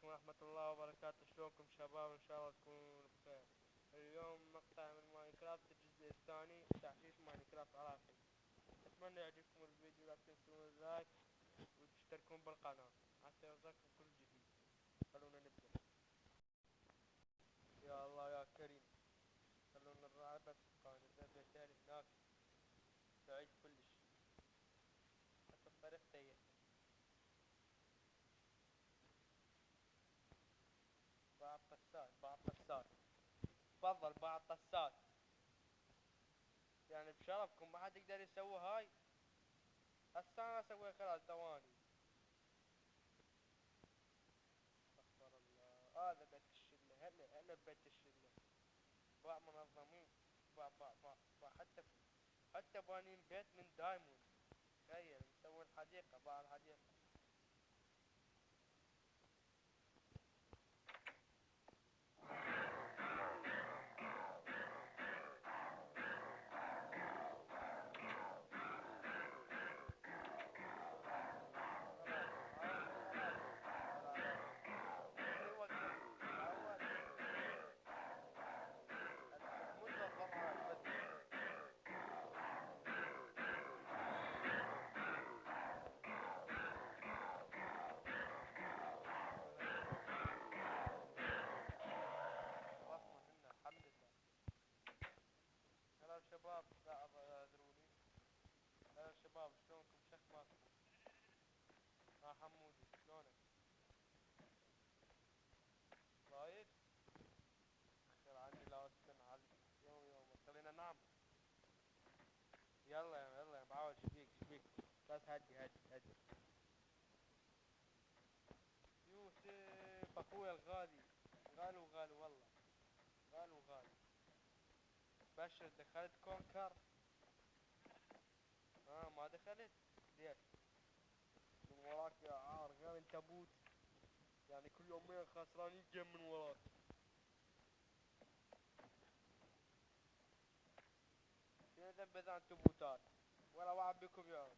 عليكم ورحمة الله وبركاته. شلونكم شباب؟ إن شاء الله تكونوا بخير. اليوم مقطع من ماينكرافت الجزء الثاني، تعشيش ماينكرافت عراقي. أتمنى يعجبكم الفيديو، لا تنسون اللايك وتشتركون بالقناة حتى يوصلكم كل جديد. خلونا نبدأ. يا الله يا كريم، خلونا نراعي بس قائمة البيتين هناك بعيد كلش حتى الطريق تيه. باع طسات باع طسات. تفضل باع طسات. يعني بشرفكم ما حد يقدر يسوي هاي. هسه انا اسويها خلال ثواني. استغفر الله. هذا بيت الشلة. هلا هلا ببيت الشلة. باع منظمين. باع حتى بانين بيت من دايموند. تخيل مسوي الحديقة، باع الحديقة. خلاص تعودوا خلاص. تعال على اللي يوقف يتعود. مو تنظم هاي بدري. ولا يهمك. خلصنا منه الحمد لله. هلا شباب، لا اعذروني. هلا شباب، شلونكم؟ شخباركم؟ حمودي شلونك؟ رايد؟ خير عني لا استنى علي. يوم يوم خلينا ننام. يلا يا معود، شبيك بس هدي. يوسف اخويا الغالي. غالي والله. غالي. بشر دخلت كونكر. ما دخلت. ليش؟ من وراك يا عار غير انت بوت. يعني كل يومين خسرانين جيم من وراك. شنو ذنب اذا انتم بوتات؟ ولا واحد بكم يعرف.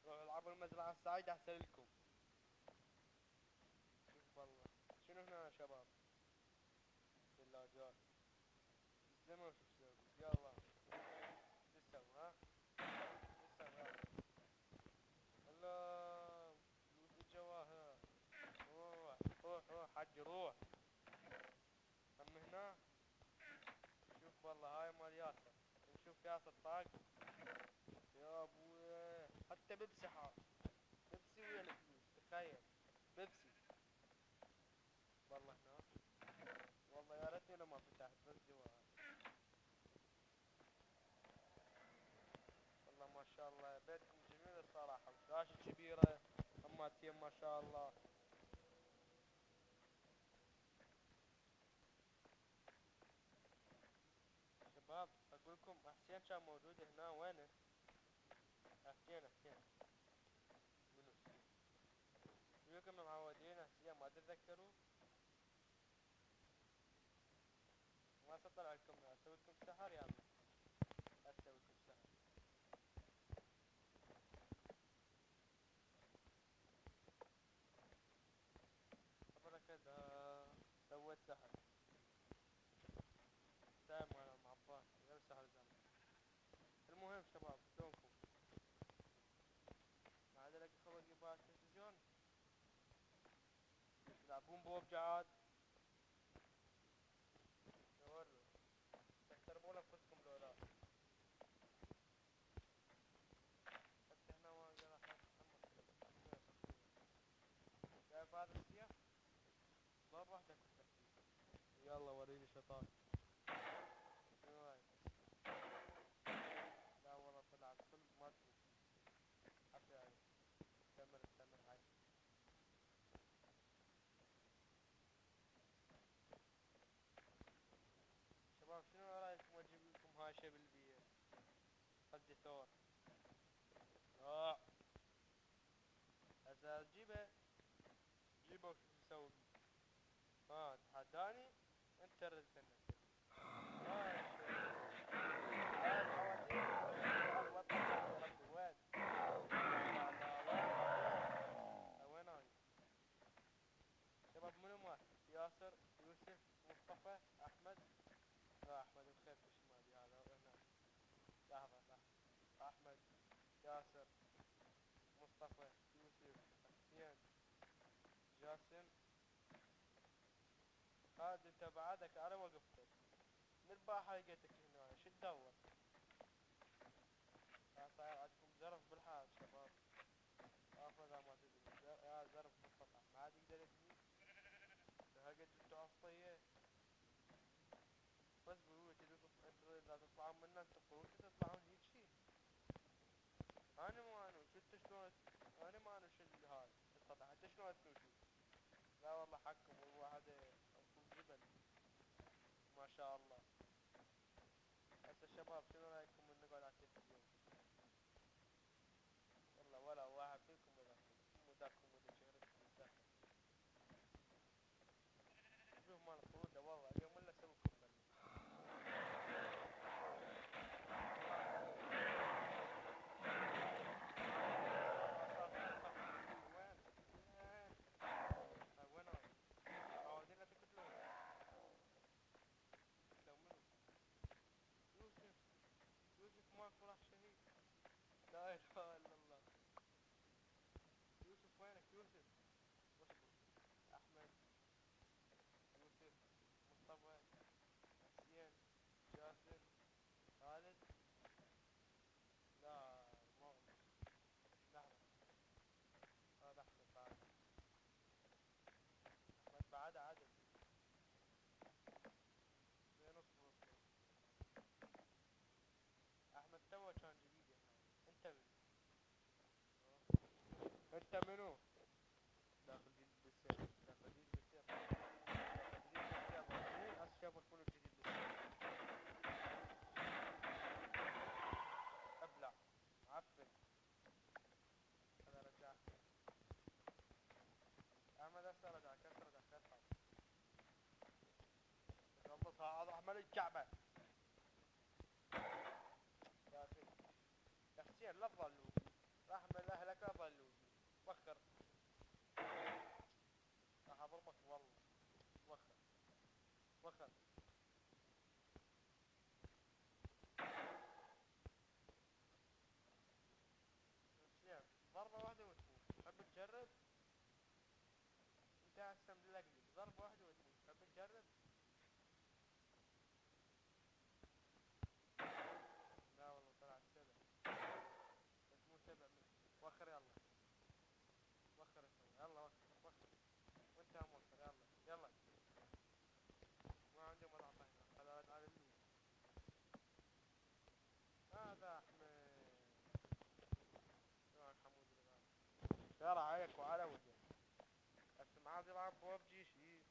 روحوا العبوا المزرعة السعيدة احسن لكم. شوف والله. شنو هنا يا شباب؟ ثلاجات. الزمن شو تسوي؟ يلا. شو تسوي ها؟ شو تسوي يلا. الله. فلوس الجواهر. روح حجي روح. هم هنا. شوف والله هاي مال ياسر. نشوف ياسر طاق. يا ابويا حتى بيبسي حار. بيبسي ويا الفلوس تخيل. بيبسي. والله هناك. والله يا ريتني لما فتحت بس جواهر. والله ما شاء الله بيتكم جميل الصراحة، وشاشة كبيرة. هماتين ما شاء الله. شباب اقول لكم حسين كان موجود هنا وينه؟ حسين. منو حسين؟ شويكم معودين حسين ما تتذكروا. ما سطلع لكم اسوي لكم سحر يلا. اسوي لكم سحر. خبرك كذا. سويت سحر. دايم وانا معباك غير سحر زمان. المهم شباب شلونكم؟ ما عاد الاقي خلق يباع التلفزيون. تلعبون بوبجعات. نورو. تحترمون انفسكم لو لا. حتى هنا ما اقدر اتحمس السيف اخوي. شايف هذا السيف؟ ضربة واحدة كسر فيه. يلا وريني شطار. شنو هاي؟ لا والله طلع الكل ما تشوف. حفي هاي. استمر هاي. شباب شنو رايكم اجيب لكم هاشة بالبيت؟ قد ثور. اه. هسه جيبه وشوف شو تسوي بيه. تحداني. انت ردت النفس. ماشي. هاي الحواديت وين الوطن يا ربي وين؟ لا وين هاي؟ طب منو مات؟ ياسر، يوسف، مصطفى، احمد. لا احمد مخيبش مالي هذا هنا. لحظة لحظة. احمد، ياسر، مصطفى، يوسف، حسين، جاسم، خالد. انت بعدك انا وقفتك من الباحة لقيتك هنا شو تدور؟ صاير عندكم زرف بالحال شباب. اذا ما تدري يا زرف منقطع ما عاد يقدر يبني. هقد انتو عصية. بس قولوا انتو اذا تطلعون منا انتو قولوا تطلعون هيجي. انا ما انو شو انتو شلون. انا ما انو شو هاي السطح انتو شلون تنوشون. لا والله حقكم الواحد اكون جبل. ما شاء الله. هسه الشباب شنو رايكم ان نقعد على التلفزيون؟ والله ولا واحد فيكم يدخل موداكم ودي شهرتكم الدخل. شوف مال الخلودة والله اليوم الا اسويكم ملي. وين؟ وين؟ هاي وين هاي؟ عاودين لا تقتلون. قتلوا منو؟ يوسف. يوسف ماكو راح شهيد. لا اله الا الله. يوسف وينك يوسف؟ اصبر. احمد، يوسف، مصطفى، حسين، جاسم، خالد. لا مغمس. لحظة. هذا احمد بعد. احمد بعد عدد. زين اصبر اصبر. احمد تو كان جديد هنا. انت منو؟ انت منو؟ داخل جديد بالسيف. داخل جديد بالسيف. داخل جديد بالسيف. زين اشوفك منو جديد بالسيف. ابلع. عفن. هذا رجع احمد. احمد هسه رجع كسر رجع كسر. خلصها هذا احمد الكعبة. يا اخي. يا حسين لا تظلوقي. رحمة اهلك لا تظلوقي. وخر. راح اضربك والله. وخر. وخر. حسين ضربة واحدة وتموت تحب تجرب. انت هسه ملقلق ضربة واحدة وتموت تحب تجرب. لا والله طلعت سبع. بس مو سبع من. وخر يلا. وخر اسوي يلا وخر وخر. وانت هم وخر يلا يلا. ما عندي مضعفة هنا خذ على اللوت. هذا احمد. شلون حمود الغالي. ترى عليك وعلى وجهك. هسه ما عاد يلعب ببجي شي.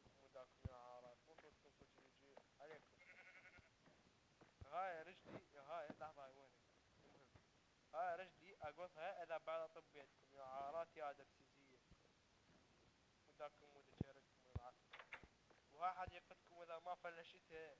اسمه داكم يا عارات مو صوتكم كل يجي عليكم. هاي رجلي هاي لحظة هاي وينك. المهم. هاي رجلي اقصها اذا بعد اطب بيتكم يا عارات يا درسيزية. وداكم ودي شارككم العافية. وها حديقتكم اذا ما فلشتها.